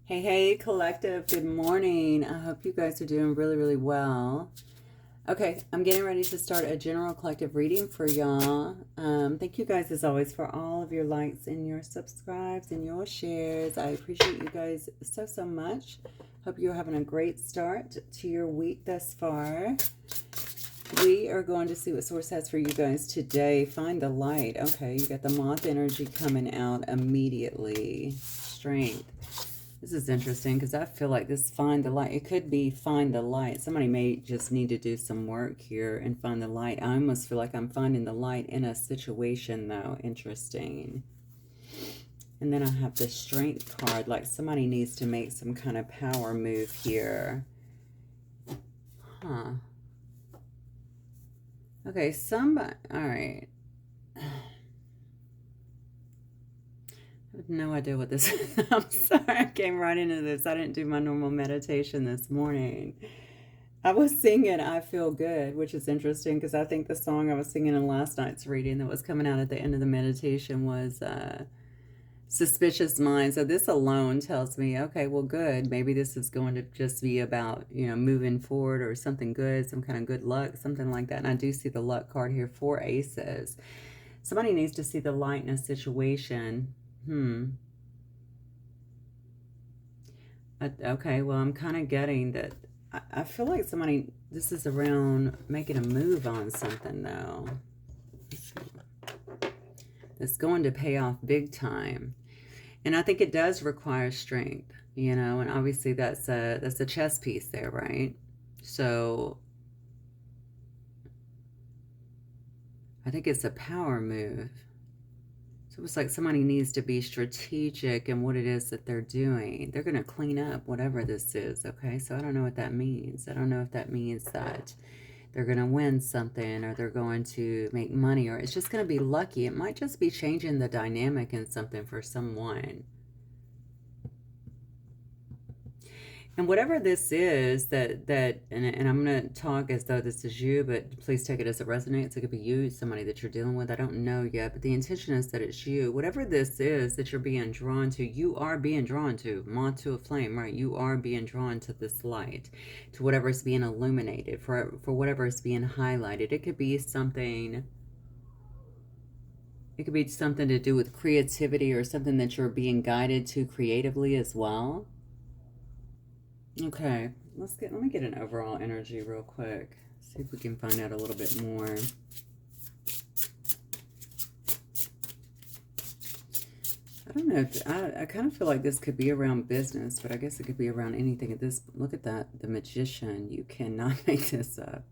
Hey, hey, collective, good morning. I hope you guys are doing really, really well. Okay, I'm getting ready to start a general collective reading for y'all. Thank you guys, as always, for all of your likes and your subscribes and your shares. I appreciate you guys so, so much. Hope you're having a great start to your week thus far. We are going to see what Source has for you guys today. Find the light. Okay, you got the moth energy coming out immediately. Strength. This is interesting because I feel like this find the light. It could be find the light. Somebody may just need to do some work here and find the light. I almost feel like I'm finding the light in a situation, though. Interesting. And then I have the strength card, like somebody needs to make some kind of power move here. Huh. Okay, somebody, all right. I have no idea what this is. I'm sorry, I came right into this. I didn't do my normal meditation this morning. I was singing I Feel Good, which is interesting because I think the song I was singing in last night's reading that was coming out at the end of the meditation was Suspicious Mind. So this alone tells me, okay, well, good. Maybe this is going to just be about, moving forward or something good, some kind of good luck, something like that. And I do see the luck card here, 4 aces. Somebody needs to see the light in a situation. Okay, well, I'm kind of getting that. I feel like somebody, this is around making a move on something, though. It's going to pay off big time. And I think it does require strength, and obviously that's a chess piece there, right? So I think it's a power move. So it's like somebody needs to be strategic in what it is that they're doing. They're going to clean up whatever this is, okay? So I don't know what that means. I don't know if that means that they're going to win something or they're going to make money or it's just going to be lucky. It might just be changing the dynamic in something for someone. And whatever this is and I'm going to talk as though this is you, but please take it as it resonates. It could be you, somebody that you're dealing with. I don't know yet, but the intention is that it's you. Whatever this is that you're being drawn to, you are being drawn to. Moth to a flame, right? You are being drawn to this light, to whatever is being illuminated, for whatever is being highlighted. It could be something... It could be something to do with creativity or something that you're being guided to creatively as well. Okay, let me get an overall energy real quick. See if we can find out a little bit more. I don't know. I kind of feel like this could be around business, but I guess it could be around anything at this. Look at that. The Magician. You cannot make this up.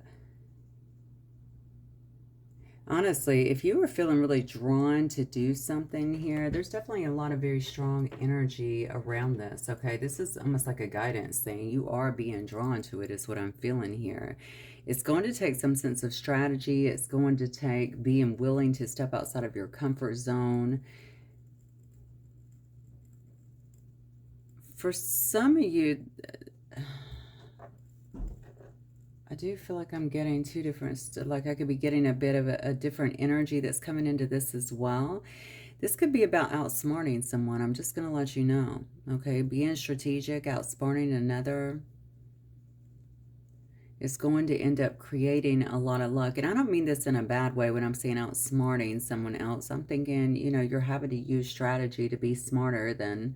Honestly, if you were feeling really drawn to do something here, there's definitely a lot of very strong energy around this, okay? This is almost like a guidance thing. You are being drawn to it is what I'm feeling here. It's going to take some sense of strategy. It's going to take being willing to step outside of your comfort zone. For some of you... I do feel like I'm getting two different, like I could be getting a bit of a different energy that's coming into this as well. This could be about outsmarting someone. I'm just going to let you know, okay? Being strategic, outsmarting another is going to end up creating a lot of luck. And I don't mean this in a bad way when I'm saying outsmarting someone else. I'm thinking, you're having to use strategy to be smarter than...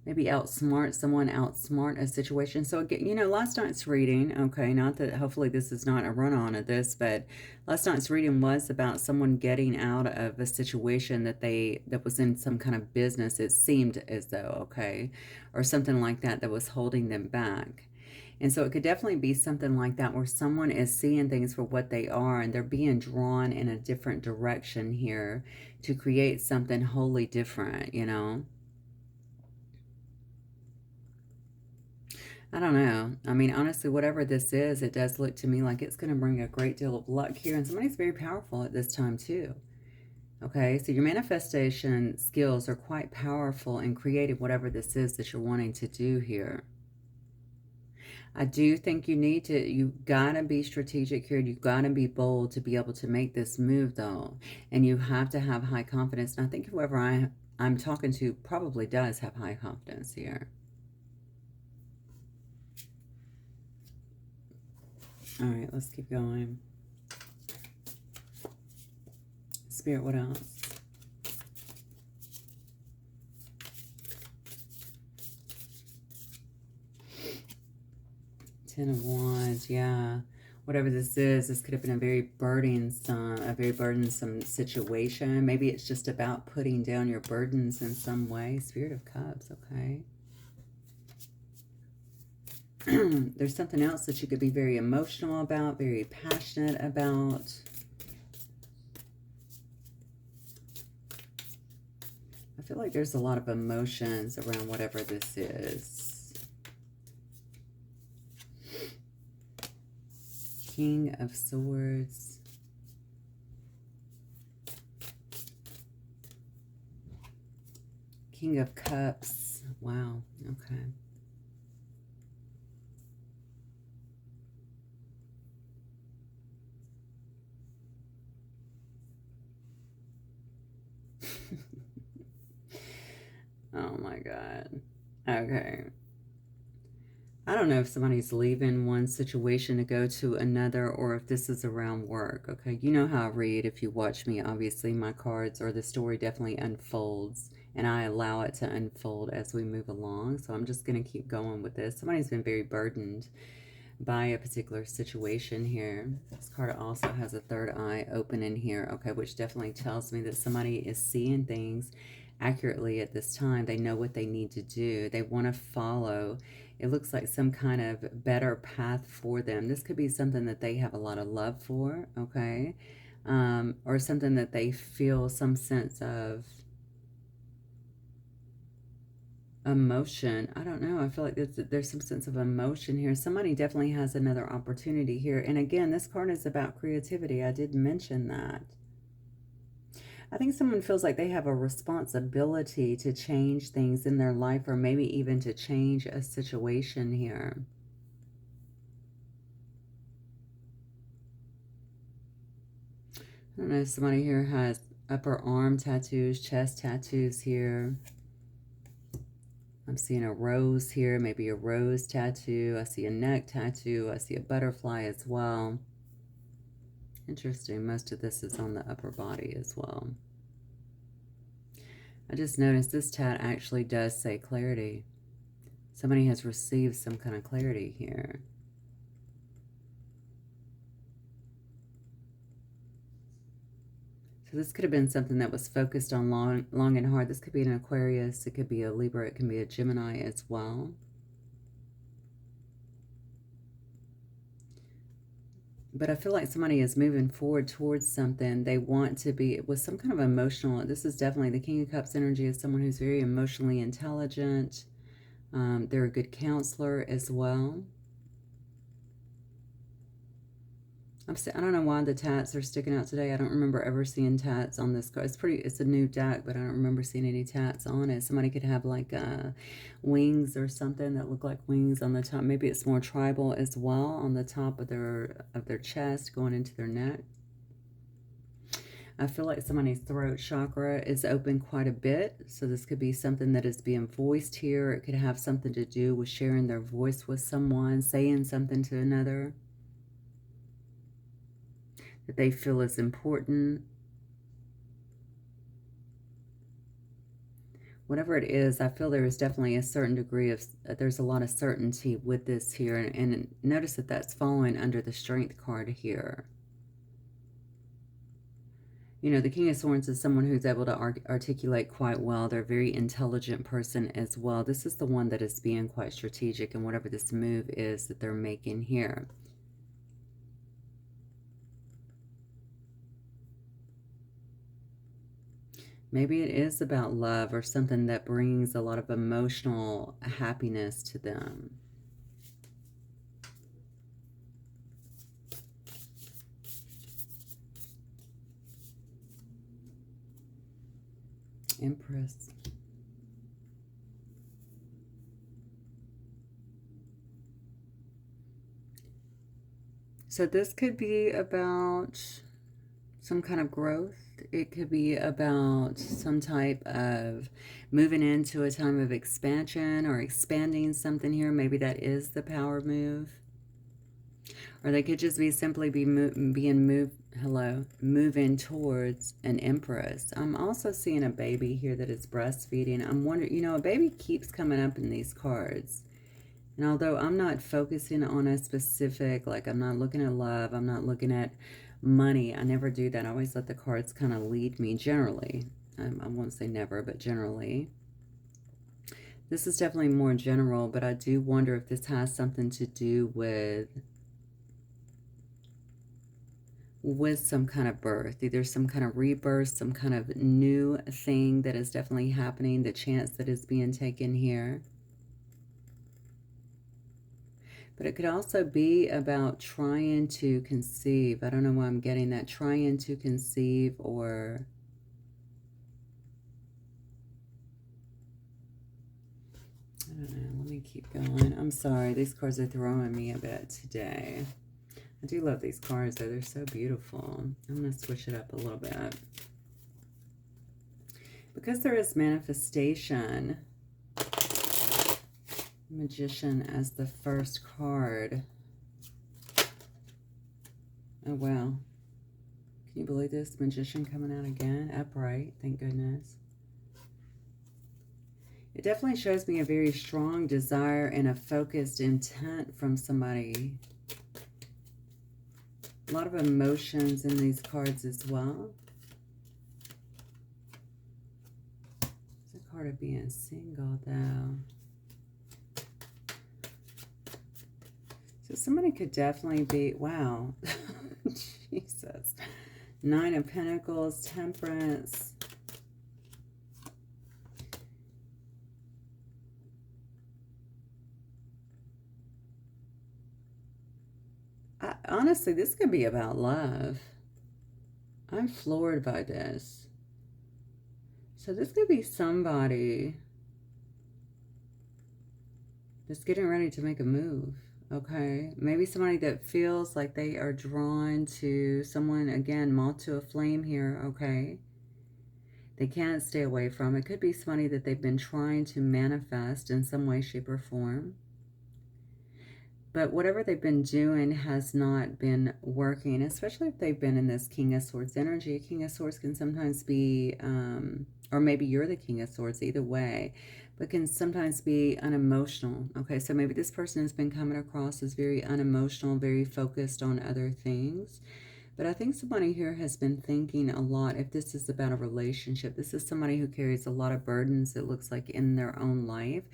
Maybe outsmart someone, outsmart a situation. So again, last night's reading, okay, not that hopefully this is not a run-on of this, but last night's reading was about someone getting out of a situation that was in some kind of business, it seemed as though, okay, or something like that was holding them back. And so it could definitely be something like that where someone is seeing things for what they are and they're being drawn in a different direction here to create something wholly different, I don't know. I mean, honestly, whatever this is, it does look to me like it's going to bring a great deal of luck here. And somebody's very powerful at this time, too. Okay, so your manifestation skills are quite powerful in creating whatever this is that you're wanting to do here. I do think you gotta be strategic here. You've got to be bold to be able to make this move, though. And you have to have high confidence. And I think whoever I'm talking to probably does have high confidence here. All right, let's keep going. Spirit, what else? Ten of Wands, yeah. Whatever this is, this could have been a very burdensome situation. Maybe it's just about putting down your burdens in some way. Spirit of Cups, okay. There's something else that you could be very emotional about, very passionate about. I feel like there's a lot of emotions around whatever this is. King of Swords. King of Cups. Wow, okay. Oh my God. Okay. I don't know if somebody's leaving one situation to go to another, or if this is around work. Okay, you know how I read. If you watch me, obviously my cards or the story definitely unfolds, and I allow it to unfold as we move along. So I'm just going to keep going with this. Somebody's been very burdened by a particular situation here. This card also has a third eye open in here, okay, which definitely tells me that somebody is seeing things accurately at this time. They know what they need to do. They want to follow, it looks like, some kind of better path for them. This could be something that they have a lot of love for, okay, or something that they feel some sense of emotion. I don't know. I feel like there's some sense of emotion here. Somebody definitely has another opportunity here. And again, this card is about creativity. I did mention that. I think someone feels like they have a responsibility to change things in their life, or maybe even to change a situation here. I don't know if somebody here has upper arm tattoos, chest tattoos here. I'm seeing a rose here, maybe a rose tattoo. I see a neck tattoo. I see a butterfly as well. Interesting. Most of this is on the upper body as well. I just noticed this tat actually does say clarity. Somebody has received some kind of clarity here. So this could have been something that was focused on long and hard. This could be an Aquarius. It could be a Libra. It can be a Gemini as well. But I feel like somebody is moving forward towards something. They want to be with some kind of emotional. This is definitely the King of Cups energy is someone who's very emotionally intelligent. They're a good counselor as well. I don't know why the tats are sticking out today. I don't remember ever seeing tats on this card. It's a new deck, but I don't remember seeing any tats on it. Somebody could have like wings or something that look like wings on the top. Maybe it's more tribal as well on the top of their chest going into their neck. I feel like somebody's throat chakra is open quite a bit. So this could be something that is being voiced here. It could have something to do with sharing their voice with someone, saying something to another that they feel is important. Whatever it is, I feel there is definitely a certain degree of, there's a lot of certainty with this here. And notice that that's falling under the Strength card here. You know, the King of Swords is someone who's able to articulate quite well. They're a very intelligent person as well. This is the one that is being quite strategic in whatever this move is that they're making here. Maybe it is about love or something that brings a lot of emotional happiness to them. Empress. So this could be about some kind of growth It could be about some type of moving into a time of expansion or expanding something here. Maybe that is the power move. Or they could just be simply moving towards an empress. I'm also seeing a baby here that is breastfeeding. I'm wondering, you know, a baby keeps coming up in these cards. And although I'm not focusing on a specific, like I'm not looking at love, I'm not looking at money. I never do that. I always let the cards kind of lead me generally. I won't say never, but generally. This is definitely more general, but I do wonder if this has something to do with some kind of birth, either some kind of rebirth, some kind of new thing that is definitely happening, the chance that is being taken here. But it could also be about trying to conceive. I don't know why I'm getting that. Trying to conceive, or I don't know. Let me keep going. I'm sorry. These cards are throwing me a bit today. I do love these cards, though. They're so beautiful. I'm going to switch it up a little bit. Because there is manifestation, Magician as the first card. Oh, wow. Can you believe this? Magician coming out again. Upright. Thank goodness. It definitely shows me a very strong desire and a focused intent from somebody. A lot of emotions in these cards as well. It's a card of being single, though. So somebody could definitely be, wow, Jesus. 9 of Pentacles, Temperance. Honestly, this could be about love. I'm floored by this. So this could be somebody that's getting ready to make a move. Okay, maybe somebody that feels like they are drawn to someone, again, moth to a flame here, okay? They can't stay away from. It could be somebody that they've been trying to manifest in some way, shape, or form. But whatever they've been doing has not been working, especially if they've been in this King of Swords energy. King of Swords can sometimes be, or maybe you're the King of Swords, either way, but can sometimes be unemotional. Okay, so maybe this person has been coming across as very unemotional, very focused on other things. But I think somebody here has been thinking a lot, if this is about a relationship, this is somebody who carries a lot of burdens, it looks like, in their own life.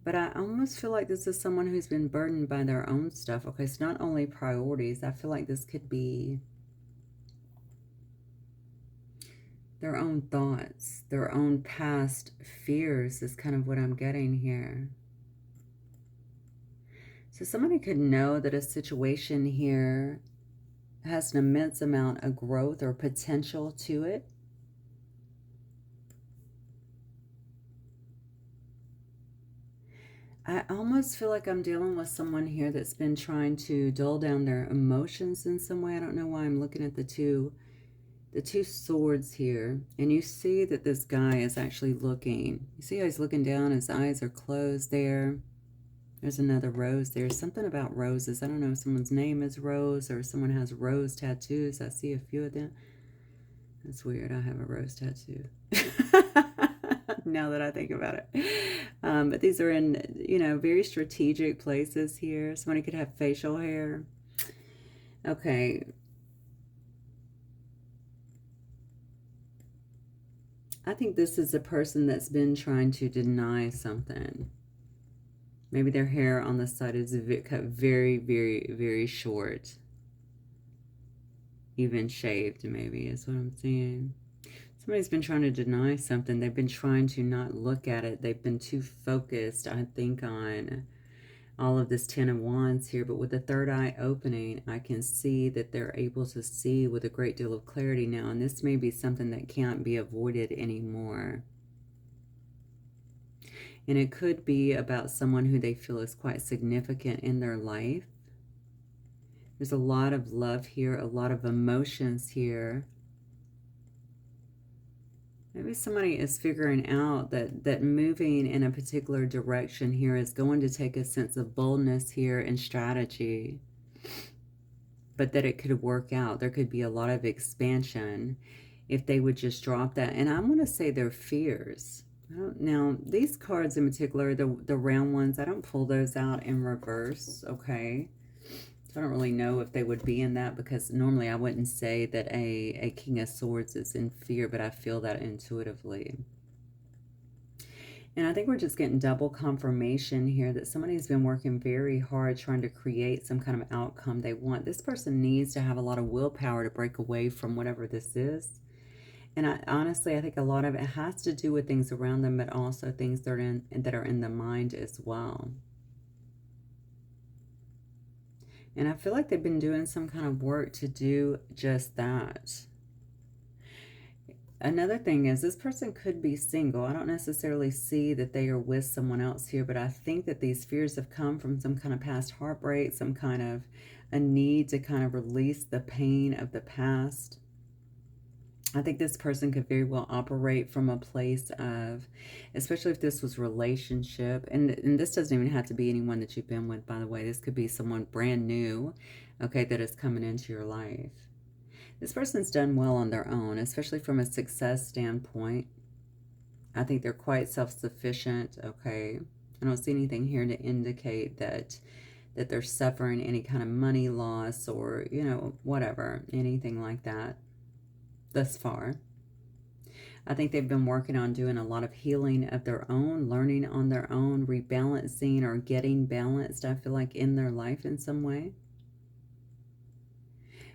But I almost feel like this is someone who's been burdened by their own stuff. Okay, it's not only priorities. I feel like this could be their own thoughts, their own past fears is kind of what I'm getting here. So somebody could know that a situation here has an immense amount of growth or potential to it. I almost feel like I'm dealing with someone here that's been trying to dull down their emotions in some way. I don't know why I'm looking at the two swords here. And you see that this guy is actually looking. You see how he's looking down? His eyes are closed there. There's another rose there. Something about roses. I don't know if someone's name is Rose or someone has rose tattoos. I see a few of them. That's weird. I have a rose tattoo. Now that I think about it. But these are in, you know, very strategic places here. Somebody could have facial hair. Okay. I think this is a person that's been trying to deny something. Maybe their hair on the side is cut very, very, very short. Even shaved, maybe, is what I'm seeing. Somebody's been trying to deny something. They've been trying to not look at it. They've been too focused, I think, on all of this 10 of Wands here. But with the third eye opening, I can see that they're able to see with a great deal of clarity now. And this may be something that can't be avoided anymore. And it could be about someone who they feel is quite significant in their life. There's a lot of love here, a lot of emotions here. Maybe somebody is figuring out that moving in a particular direction here is going to take a sense of boldness here and strategy, but that it could work out. There could be a lot of expansion if they would just drop that. And I'm going to say their fears. Now, these cards in particular, the round ones, I don't pull those out in reverse, okay? I don't really know if they would be in that, because normally I wouldn't say that a King of Swords is in fear, but I feel that intuitively. And I think we're just getting double confirmation here that somebody's been working very hard trying to create some kind of outcome they want. This person needs to have a lot of willpower to break away from whatever this is. And honestly, I think a lot of it has to do with things around them, but also things that are in the mind as well. And I feel like they've been doing some kind of work to do just that. Another thing is, this person could be single. I don't necessarily see that they are with someone else here, but I think that these fears have come from some kind of past heartbreak, some kind of a need to kind of release the pain of the past. I think this person could very well operate from a place of, especially if this was relationship, and this doesn't even have to be anyone that you've been with, by the way. This could be someone brand new, okay, that is coming into your life. This person's done well on their own, especially from a success standpoint. I think they're quite self-sufficient, okay? I don't see anything here to indicate that they're suffering any kind of money loss or, you know, whatever, anything like that. Thus far, I think they've been working on doing a lot of healing of their own, learning on their own, rebalancing or getting balanced, I feel like, in their life in some way.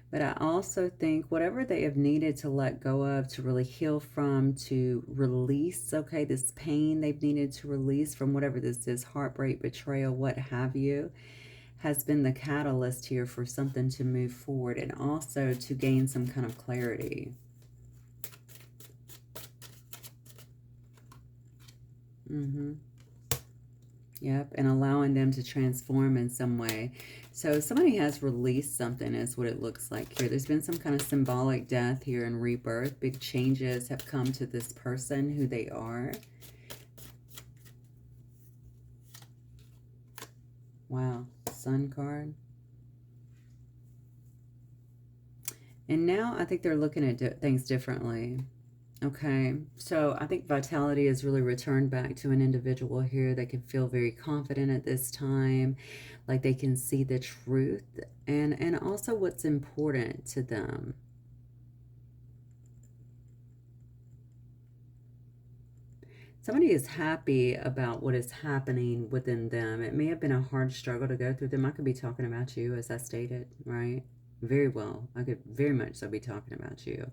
But I also think whatever they have needed to let go of, to really heal from, to release, okay, this pain they've needed to release from whatever this is, heartbreak, betrayal, what have you, has been the catalyst here for something to move forward and also to gain some kind of clarity. Yep, and allowing them to transform in some way. So somebody has released something is what it looks like here. There's been some kind of symbolic death here and rebirth. Big changes have come to this person, who they are. Wow, Sun card. And now I think they're looking at things differently. Okay, so I think vitality has really returned back to an individual here. They can feel very confident at this time, like they can see the truth and also what's important to them. Somebody is happy about what is happening within them. It may have been a hard struggle to go through them. I could be talking about you, as I stated, right? Very well. I could very much so be talking about you.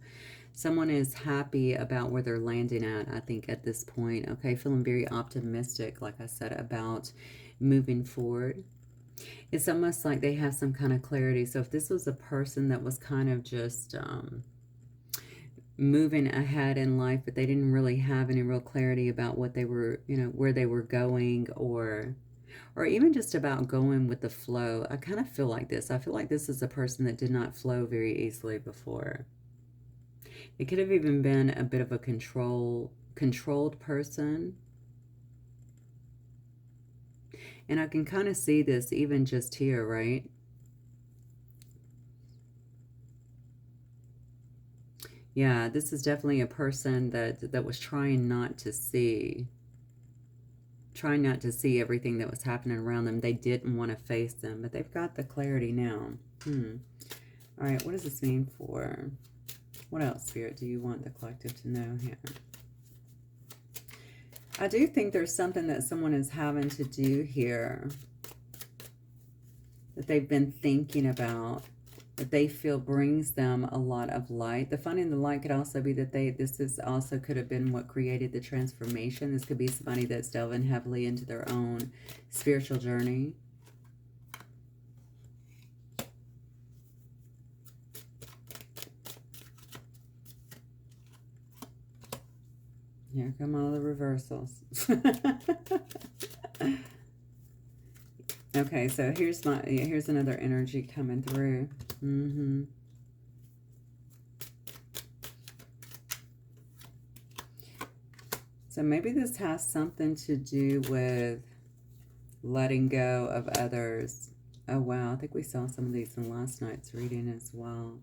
Someone is happy about where they're landing at, I think, at this point. Okay, feeling very optimistic, like I said, about moving forward. It's almost like they have some kind of clarity. So if this was a person that was kind of just moving ahead in life, but they didn't really have any real clarity about what they were, you know, where they were going, or even just about going with the flow. I kind of feel like this. I feel like this is a person that did not flow very easily before. It could have even been a bit of a controlled person. And I can kind of see this even just here, right? Yeah, this is definitely a person that was trying not to see everything that was happening around them. They didn't want to face them, but they've got the clarity now. All right, what does this mean for... What else, Spirit, do you want the collective to know here? I do think there's something that someone is having to do here that they've been thinking about, that they feel brings them a lot of light. The finding the light could also be that could have been what created the transformation. This could be somebody that's delving heavily into their own spiritual journey. Here come all the reversals. Okay, so here's another energy coming through. So maybe this has something to do with letting go of others. Oh, wow. I think we saw some of these in last night's reading as well.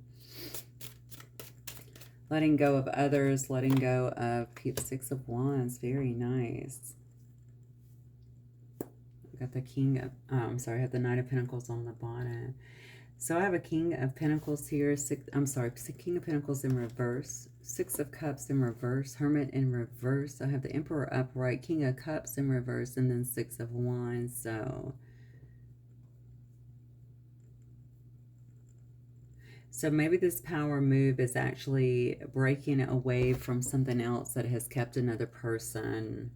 Letting go of others, letting go of Six of Wands. Very nice. I got the King of, I'm sorry, I have the Knight of Pentacles on the bottom. So I have a King of Pentacles here. King of Pentacles in reverse. Six of Cups in reverse. Hermit in reverse. I have the Emperor upright. King of Cups in reverse. And then Six of Wands. So maybe this power move is actually breaking away from something else that has kept another person.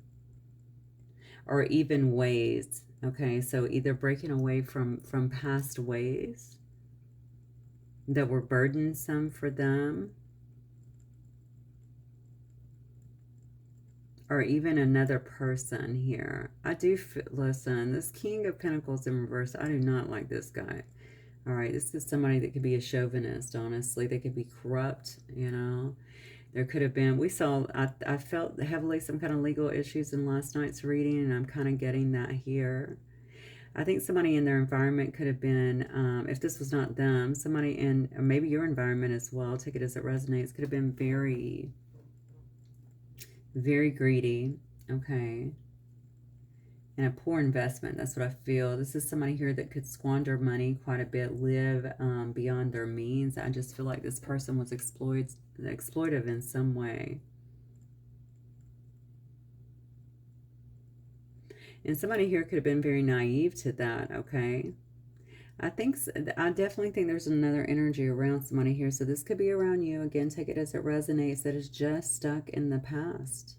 Or even ways. Okay, so either breaking away from past ways that were burdensome for them, or even another person here. I do listen, this King of Pentacles in reverse, I do not like this guy. All right, this is somebody that could be a chauvinist, honestly. They could be corrupt, you know. There could have been, I felt heavily some kind of legal issues in last night's reading, and I'm kind of getting that here. I think somebody in their environment could have been, if this was not them, somebody in, or maybe your environment as well, take it as it resonates, could have been very, very greedy, okay, and a poor investment. That's what I feel. This is somebody here that could squander money quite a bit, live beyond their means. I just feel like this person was exploitive in some way. And somebody here could have been very naive to that, okay? I definitely think there's another energy around somebody here. So this could be around you. Again, take it as it resonates, that is just stuck in the past.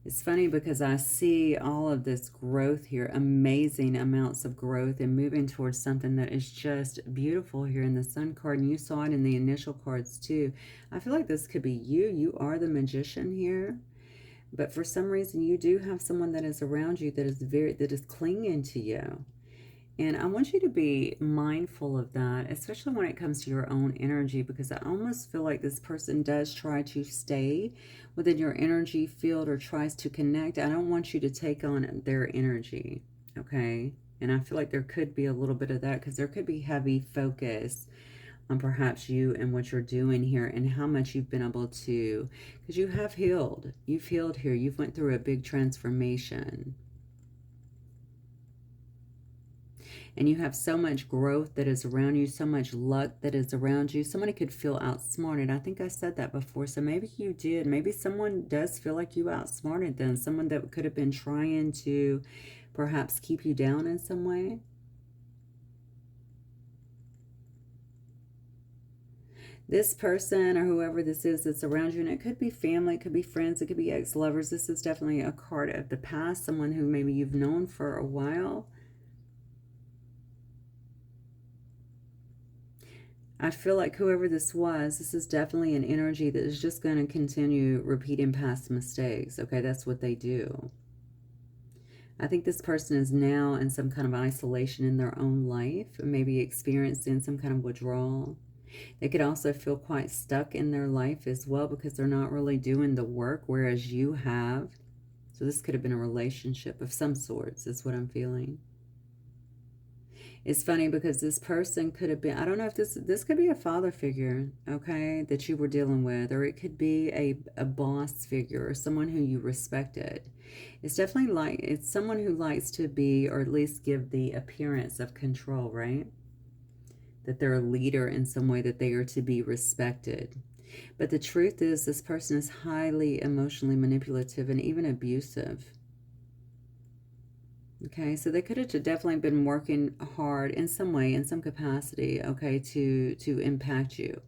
It's funny because I see all of this growth here, amazing amounts of growth, and moving towards something that is just beautiful here in the Sun card. And you saw it in the initial cards too. I feel like this could be you. You are the Magician here. But for some reason, you do have someone that is around you that is clinging to you. And I want you to be mindful of that, especially when it comes to your own energy, because I almost feel like this person does try to stay within your energy field or tries to connect. I don't want you to take on their energy, okay? And I feel like there could be a little bit of that, because there could be heavy focus on perhaps you and what you're doing here and how much you've been able to, because you have healed. You've healed here. You've went through a big transformation. And you have so much growth that is around you, so much luck that is around you. Somebody could feel outsmarted. I think I said that before. So maybe you did. Maybe someone does feel like you outsmarted them. Someone that could have been trying to perhaps keep you down in some way. This person or whoever this is that's around you, and it could be family, it could be friends, it could be ex-lovers. This is definitely a card of the past, someone who maybe you've known for a while. I feel like whoever this is definitely an energy that is just going to continue repeating past mistakes. Okay, that's what they do. I think this person is now in some kind of isolation in their own life, maybe experiencing some kind of withdrawal. They could also feel quite stuck in their life as well, because they're not really doing the work, whereas you have. So this could have been a relationship of some sorts, is what I'm feeling. It's funny because this person could have been, I don't know if this could be a father figure, okay, that you were dealing with, or it could be a boss figure or someone who you respected. It's definitely like, it's someone who likes to be, or at least give the appearance of control, right? That they're a leader in some way, that they are to be respected. But the truth is, this person is highly emotionally manipulative and even abusive. Okay, so they could have definitely been working hard in some way, in some capacity, okay, to impact you.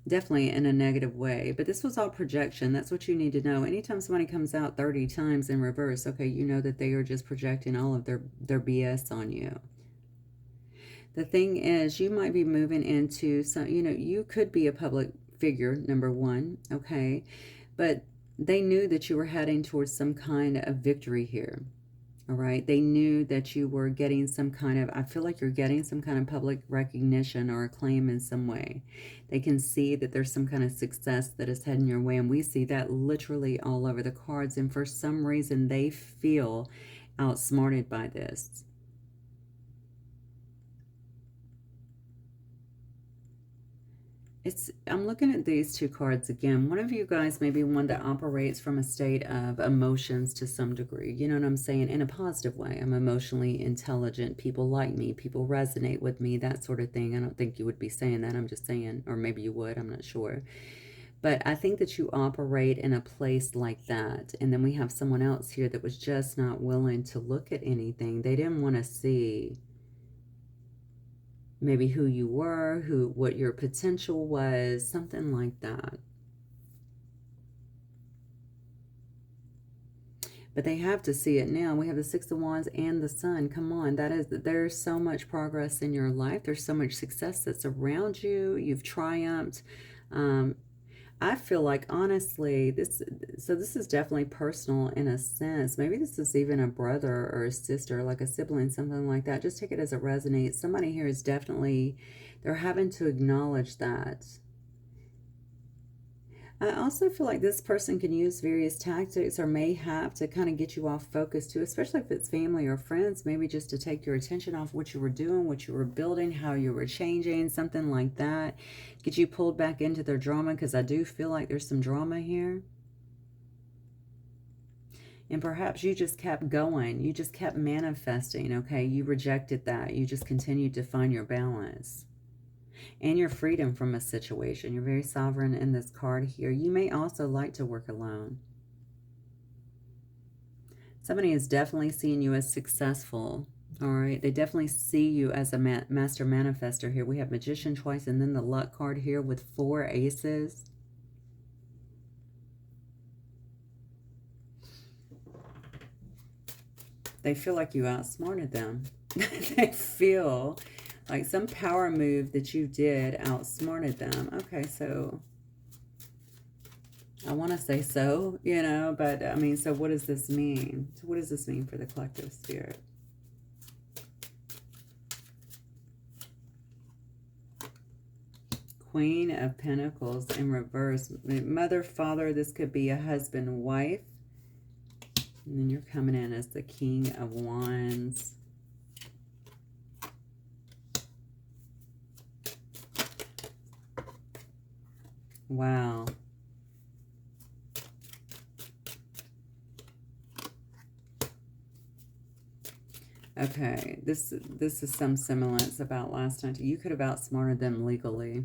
Definitely in a negative way. But this was all projection. That's what you need to know. Anytime somebody comes out 30 times in reverse, okay, you know that they are just projecting all of their BS on you. The thing is, you might be moving into some, you know, you could be a public figure, number one, okay? But they knew that you were heading towards some kind of victory here. All right. They knew that you were getting some kind of, I feel like you're getting some kind of public recognition or acclaim in some way. They can see that there's some kind of success that is heading your way. And we see that literally all over the cards. And for some reason, they feel outsmarted by this. I'm looking at these two cards again. One of you guys may be one that operates from a state of emotions to some degree. You know what I'm saying? In a positive way. I'm emotionally intelligent. People like me. People resonate with me. That sort of thing. I don't think you would be saying that. I'm just saying, or maybe you would. I'm not sure. But I think that you operate in a place like that. And then we have someone else here that was just not willing to look at anything. They didn't want to see maybe who you were, what your potential was, something like that. But they have to see it now. We have the Six of Wands and the Sun. Come on, there's so much progress in your life. There's so much success that's around you. You've triumphed. I feel like, honestly, this is definitely personal in a sense. Maybe this is even a brother or a sister, like a sibling, something like that. Just take it as it resonates. Somebody here is definitely, they're having to acknowledge that. I also feel like this person can use various tactics or may have to kind of get you off focus too, especially if it's family or friends, maybe just to take your attention off what you were doing, what you were building, how you were changing, something like that. Get you pulled back into their drama, because I do feel like there's some drama here. And perhaps you just kept going. You just kept manifesting, okay? You rejected that. You just continued to find your balance and your freedom from a situation. You're very sovereign in this card here. You may also like to work alone. Somebody is definitely seeing you as successful. All right, they definitely see you as a master manifester here. We have Magician twice, and then the Luck card here with 4 aces. They feel like you outsmarted them. They feel like some power move that you did outsmarted them. Okay, so I want to say so, you know, but I mean, so what does this mean? So what does this mean for the collective spirit? Queen of Pentacles in reverse. Mother, father, this could be a husband, wife. And then you're coming in as the King of Wands. Wow. Okay, this is some semblance about last night. You could have outsmarted them legally.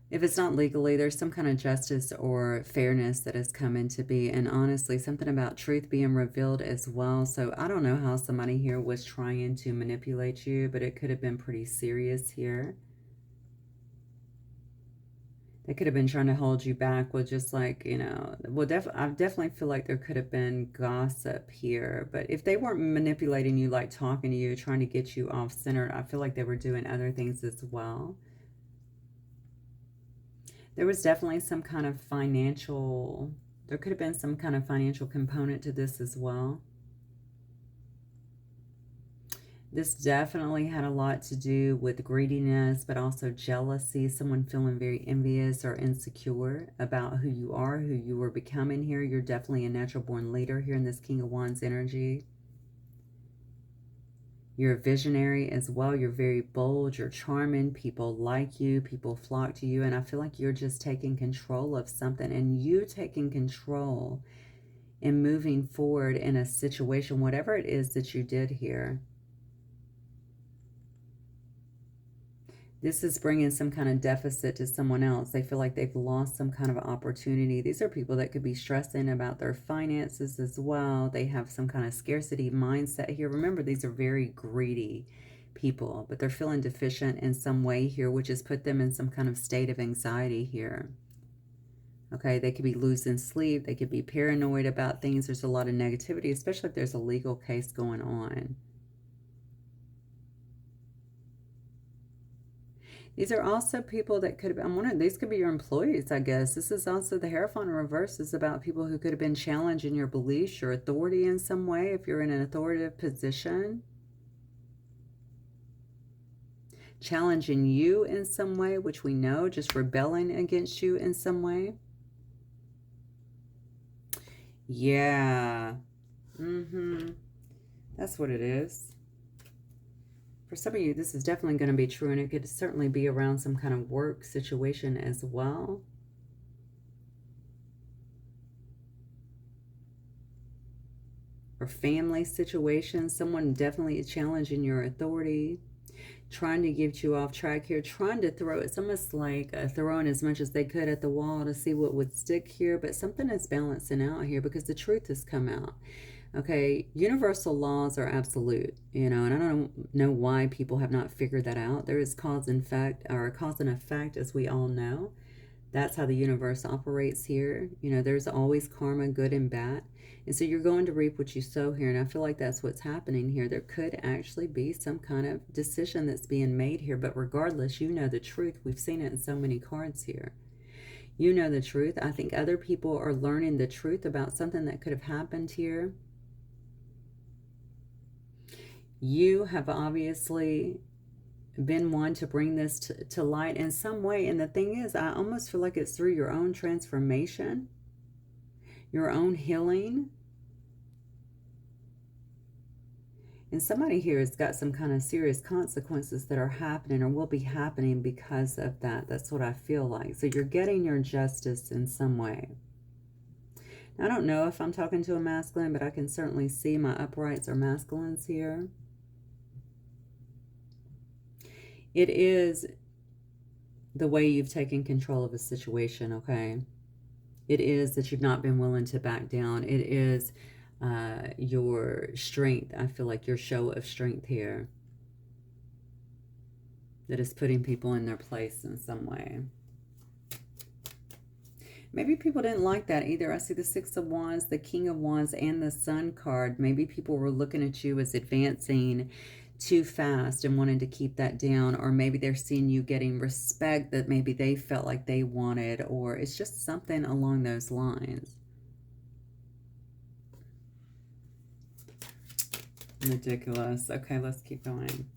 If it's not legally, there's some kind of justice or fairness that has come into be. And honestly, something about truth being revealed as well. So I don't know how somebody here was trying to manipulate you, but it could have been pretty serious here. They could have been trying to hold you back with just like, you know, well, I definitely feel like there could have been gossip here. But if they weren't manipulating you, like talking to you, trying to get you off center, I feel like they were doing other things as well. There was definitely some kind of financial, there could have been some kind of financial component to this as well. This definitely had a lot to do with greediness, but also jealousy, someone feeling very envious or insecure about who you are, who you were becoming here. You're definitely a natural born leader here in this King of Wands energy. You're a visionary as well. You're very bold. You're charming. People like you. People flock to you. And I feel like you're just taking control of something. And you taking control and moving forward in a situation, whatever it is that you did here. This is bringing some kind of deficit to someone else. They feel like they've lost some kind of opportunity. These are people that could be stressing about their finances as well. They have some kind of scarcity mindset here. Remember, these are very greedy people, but they're feeling deficient in some way here, which has put them in some kind of state of anxiety here. Okay, they could be losing sleep. They could be paranoid about things. There's a lot of negativity, especially if there's a legal case going on. These are also people that could have been, I'm wondering, these could be your employees, I guess. This is also the Hierophant in reverse is about people who could have been challenging your beliefs, your authority in some way, if you're in an authoritative position. Challenging you in some way, which we know, just rebelling against you in some way. Yeah. That's what it is. For some of you, this is definitely going to be true, and it could certainly be around some kind of work situation as well. Or family situation. Someone definitely is challenging your authority, trying to get you off track here, trying to throw, it's almost like throwing as much as they could at the wall to see what would stick here, but something is balancing out here because the truth has come out. Okay, universal laws are absolute, you know, and I don't know why people have not figured that out. There is cause and effect, or cause and effect, as we all know. That's how the universe operates here. You know, there's always karma, good and bad. And so you're going to reap what you sow here. And I feel like that's what's happening here. There could actually be some kind of decision that's being made here. But regardless, you know the truth. We've seen it in so many cards here. You know the truth. I think other people are learning the truth about something that could have happened here. You have obviously been one to bring this to light in some way. And the thing is, I almost feel like it's through your own transformation, your own healing. And somebody here has got some kind of serious consequences that are happening or will be happening because of that. That's what I feel like. So you're getting your justice in some way. Now, I don't know if I'm talking to a masculine, but I can certainly see my uprights are masculines here. It is the way you've taken control of a situation, okay? It is that you've not been willing to back down. It is your strength. I feel like your show of strength here that is putting people in their place in some way. Maybe people didn't like that either. I see the Six of Wands, the King of Wands, and the Sun card. Maybe people were looking at you as advancing too fast and wanted to keep that down, or maybe they're seeing you getting respect that maybe they felt like they wanted, or it's just something along those lines. Ridiculous. Okay, let's keep going.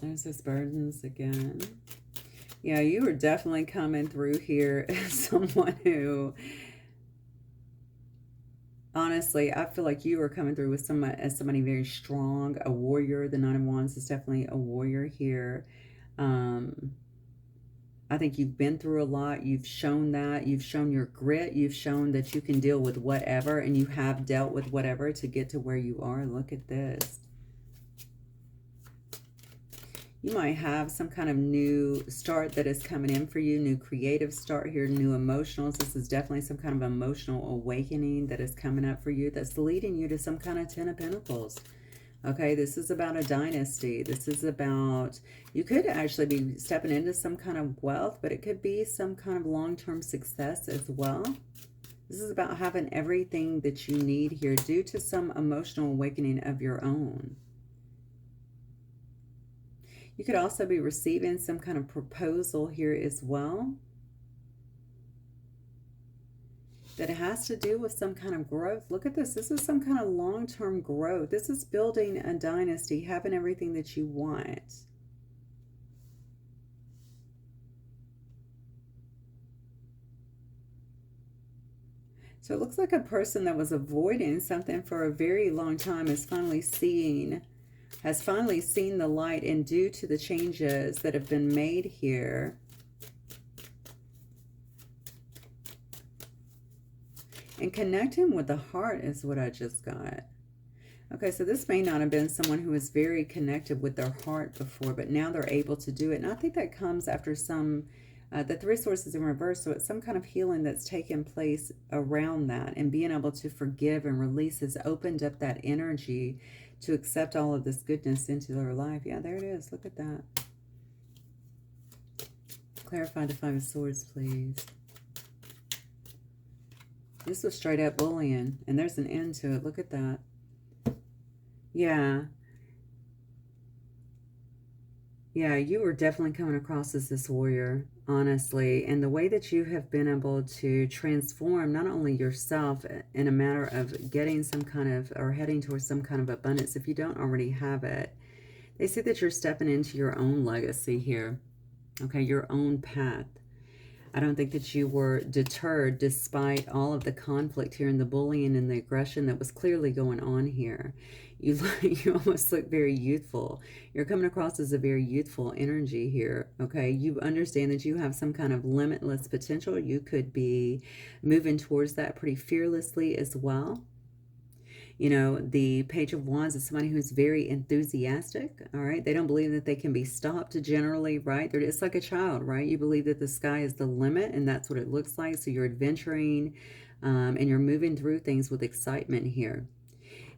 There's his burdens again. Yeah, you are definitely coming through here as someone who, honestly, I feel like you are coming through with somebody very strong, a warrior. The Nine of Wands is definitely a warrior here. I think you've been through a lot. You've shown that. You've shown your grit. You've shown that you can deal with whatever, and you have dealt with whatever to get to where you are. Look at this. You might have some kind of new start that is coming in for you, new creative start here, new emotionals. This is definitely some kind of emotional awakening that is coming up for you that's leading you to some kind of Ten of Pentacles. Okay, this is about a dynasty. This is about, you could actually be stepping into some kind of wealth, but it could be some kind of long-term success as well. This is about having everything that you need here due to some emotional awakening of your own. You could also be receiving some kind of proposal here as well that has to do with some kind of growth. Look at this. This is some kind of long-term growth. This is building a dynasty, having everything that you want. So it looks like a person that was avoiding something for a very long time is finally seeing the light, and due to the changes that have been made here, and connecting with the heart is what I just got. Okay, so this may not have been someone who was very connected with their heart before, but now they're able to do it. And I think that comes after some, the Three Swords in reverse, so it's some kind of healing that's taken place around that, and being able to forgive and release has opened up that energy to accept all of this goodness into their life. Yeah, there it is. Look at that. Clarify the Five of Swords, please. This was straight up bullying, and there's an end to it. Look at that. Yeah. Yeah, you are definitely coming across as this warrior, honestly. And the way that you have been able to transform not only yourself in a matter of getting some kind of, or heading towards some kind of abundance, if you don't already have it, they see that you're stepping into your own legacy here, okay, your own path. I don't think that you were deterred despite all of the conflict here and the bullying and the aggression that was clearly going on here. You almost look very youthful. You're coming across as a very youthful energy here, okay? You understand that you have some kind of limitless potential. You could be moving towards that pretty fearlessly as well. You know, the Page of Wands is somebody who's very enthusiastic, all right? They don't believe that they can be stopped generally, right? It's like a child, right? You believe that the sky is the limit, and that's what it looks like. So you're adventuring, and you're moving through things with excitement here.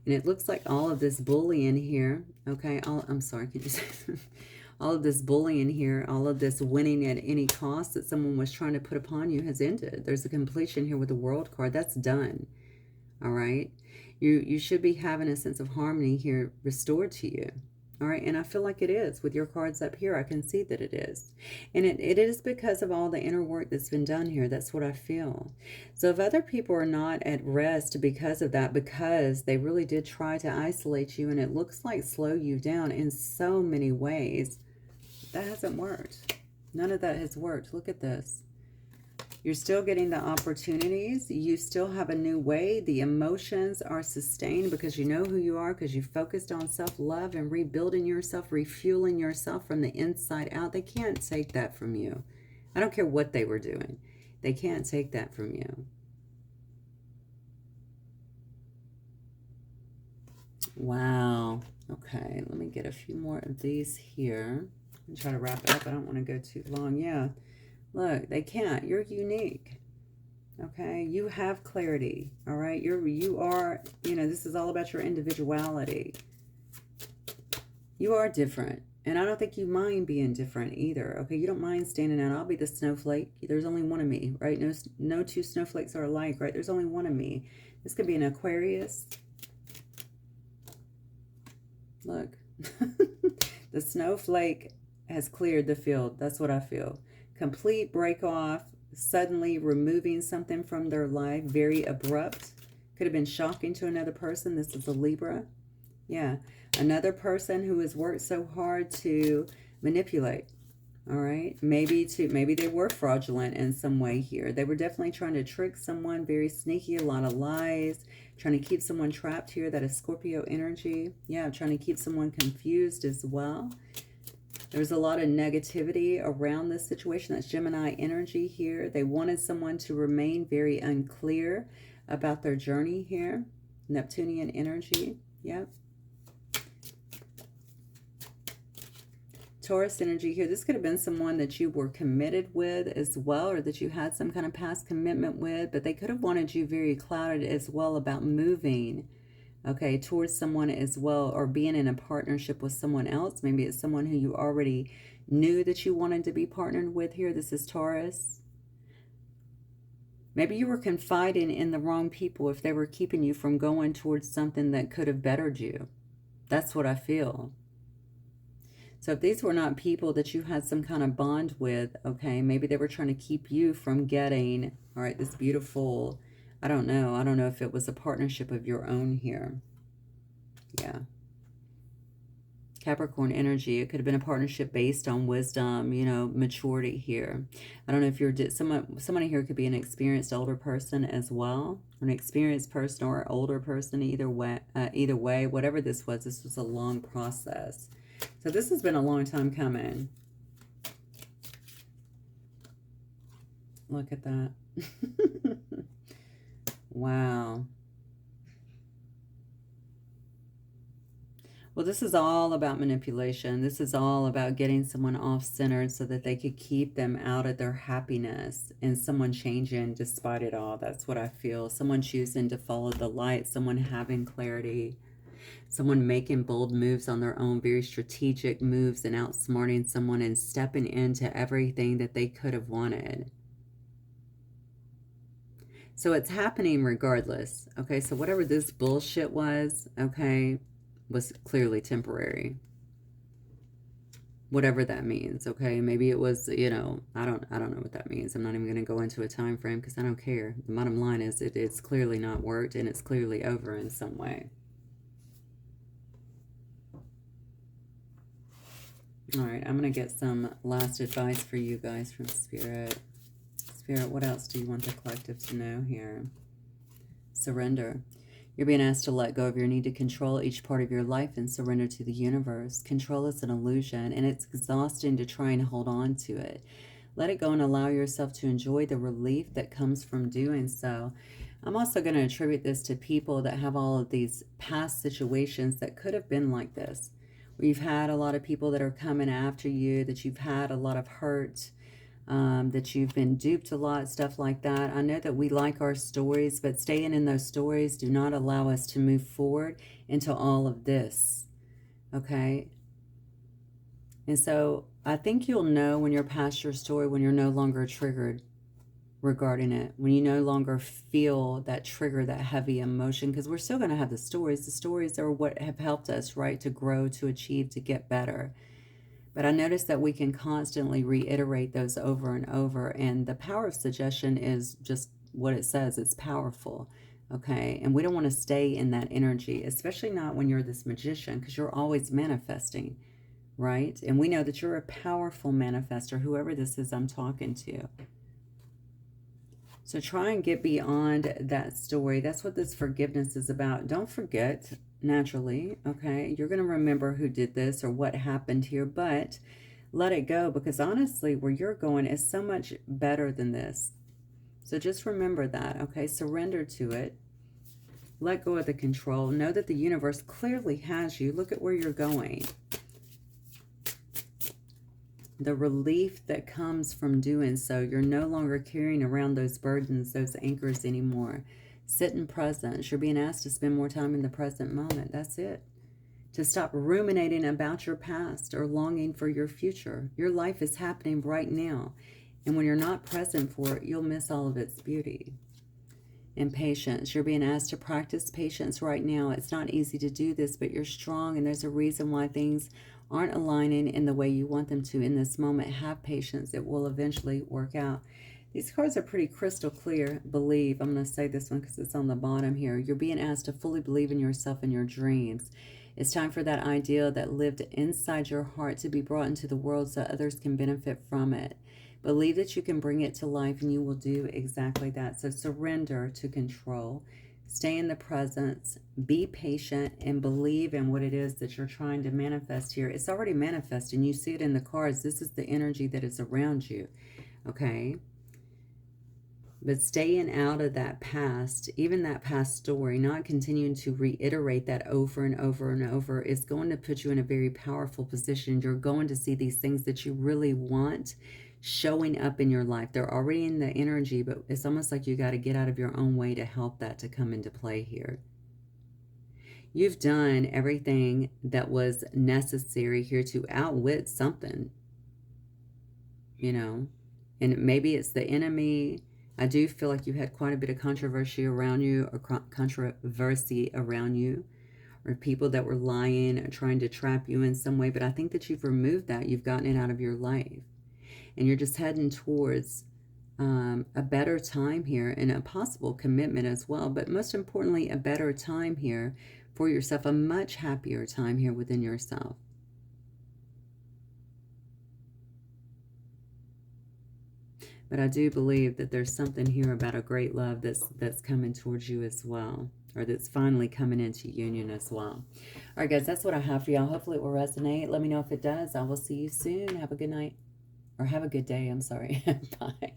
And it looks like all of this bullying here, okay? I'm sorry, could you say all of this bullying here, all of this winning at any cost that someone was trying to put upon you has ended. There's a completion here with the World card. That's done, all right? You should be having a sense of harmony here restored to you. All right, and I feel like it is with your cards up here. I can see that it is. And it is because of all the inner work that's been done here. That's what I feel. So if other people are not at rest because of that, because they really did try to isolate you and it looks like slow you down in so many ways, that hasn't worked. None of that has worked. Look at this. You're still getting the opportunities. You still have a new way. The emotions are sustained because you know who you are, because you focused on self-love and rebuilding yourself, refueling yourself from the inside out. They can't take that from you. I don't care what they were doing. They can't take that from you. Wow. Okay, let me get a few more of these here and try to wrap it up. I don't want to go too long. Yeah. Look, they can't. You're unique. Okay? You have clarity. All right? You are, you know, this is all about your individuality. You are different. And I don't think you mind being different either. Okay? You don't mind standing out. I'll be the snowflake. There's only one of me, right? No two snowflakes are alike, right? There's only one of me. This could be an Aquarius. Look. The snowflake has cleared the field. That's what I feel. Complete break off, suddenly removing something from their life, very abrupt. Could have been shocking to another person. This is a Libra. Yeah, another person who has worked so hard to manipulate. All right, maybe they were fraudulent in some way here. They were definitely trying to trick someone, very sneaky, a lot of lies, trying to keep someone trapped here. That is Scorpio energy. Yeah, trying to keep someone confused as well. There's a lot of negativity around this situation. That's Gemini energy here. They wanted someone to remain very unclear about their journey here. Neptunian energy. Yep. Taurus energy here. This could have been someone that you were committed with as well, or that you had some kind of past commitment with, but they could have wanted you very clouded as well about moving, okay, towards someone as well, or being in a partnership with someone else. Maybe it's someone who you already knew that you wanted to be partnered with here. This is Taurus. Maybe you were confiding in the wrong people if they were keeping you from going towards something that could have bettered you. That's what I feel. So if these were not people that you had some kind of bond with, okay, maybe they were trying to keep you from getting, all right, this beautiful, I don't know if it was a partnership of your own here. Yeah. Capricorn energy, it could have been a partnership based on wisdom, you know, maturity here. I don't know if you're, somebody here could be an experienced older person as well, an experienced person or older person, either way, whatever this was a long process. So this has been a long time coming. Look at that. Wow. Well, this is all about manipulation. This is all about getting someone off-centered so that they could keep them out of their happiness, and someone changing despite it all. That's what I feel. Someone choosing to follow the light, someone having clarity, someone making bold moves on their own, very strategic moves, and outsmarting someone and stepping into everything that they could have wanted. So it's happening regardless. Okay, so whatever this bullshit was, okay, was clearly temporary. whatever that means. Okay, maybe it was, you know, I don't know what that means. I'm not even going to go into a time frame because I don't care. The bottom line is it's clearly not worked, and it's clearly over in some way. All right, I'm going to get some last advice for you guys from Spirit. Spirit, what else do you want the collective to know here? Surrender. You're being asked to let go of your need to control each part of your life and surrender to the universe. Control is an illusion, and it's exhausting to try and hold on to it. Let it go and allow yourself to enjoy the relief that comes from doing so. I'm also going to attribute this to people that have all of these past situations that could have been like this. Where you've had a lot of people that are coming after you, that you've had a lot of hurt, that you've been duped a lot, stuff like that. I know that we like our stories, but staying in those stories do not allow us to move forward into all of this, okay? And so I think you'll know when you're past your story, when you're no longer triggered regarding it, when you no longer feel that trigger, that heavy emotion, because we're still going to have the stories. The stories are what have helped us, right, to grow, to achieve, to get better. But I notice that we can constantly reiterate those over and over. And the power of suggestion is just what it says. It's powerful. Okay. And we don't want to stay in that energy, especially not when you're this magician, because you're always manifesting, right? And we know that you're a powerful manifester, whoever this is I'm talking to. So try and get beyond that story. That's what this forgiveness is about. Don't forget. Naturally, okay, you're going to remember who did this or what happened here, but let it go, because honestly, where you're going is so much better than this. So just remember that, okay? Surrender to it. Let go of the control. Know that the universe clearly has you. Look at where you're going. The relief that comes from doing so. You're no longer carrying around those burdens, those anchors anymore. Sit in presence. You're being asked to spend more time in the present moment. That's it. To stop ruminating about your past or longing for your future. Your life is happening right now. And when you're not present for it, you'll miss all of its beauty. And patience. You're being asked to practice patience right now. It's not easy to do this, but you're strong, and there's a reason why things aren't aligning in the way you want them to in this moment. Have patience. It will eventually work out. These cards are pretty crystal clear. Believe. I'm going to say this one because it's on the bottom here. You're being asked to fully believe in yourself and your dreams. It's time for that ideal that lived inside your heart to be brought into the world so others can benefit from it. Believe that you can bring it to life, and you will do exactly that. So surrender to control. Stay in the presence. Be patient and believe in what it is that you're trying to manifest here. It's already manifesting. You see it in the cards. This is the energy that is around you. Okay? But staying out of that past, even that past story, not continuing to reiterate that over and over and over, is going to put you in a very powerful position. You're going to see these things that you really want showing up in your life. They're already in the energy, but it's almost like you got to get out of your own way to help that to come into play here. You've done everything that was necessary here to outwit something, you know, and maybe it's the enemy. I do feel like you had quite a bit of controversy around you, or or people that were lying or trying to trap you in some way. But I think that you've removed that. You've gotten it out of your life. And you're just heading towards a better time here, and a possible commitment as well. But most importantly, a better time here for yourself, a much happier time here within yourself. But I do believe that there's something here about a great love that's coming towards you as well, or that's finally coming into union as well. All right, guys, that's what I have for y'all. Hopefully it will resonate. Let me know if it does. I will see you soon. Have a good night, or have a good day. I'm sorry. Bye.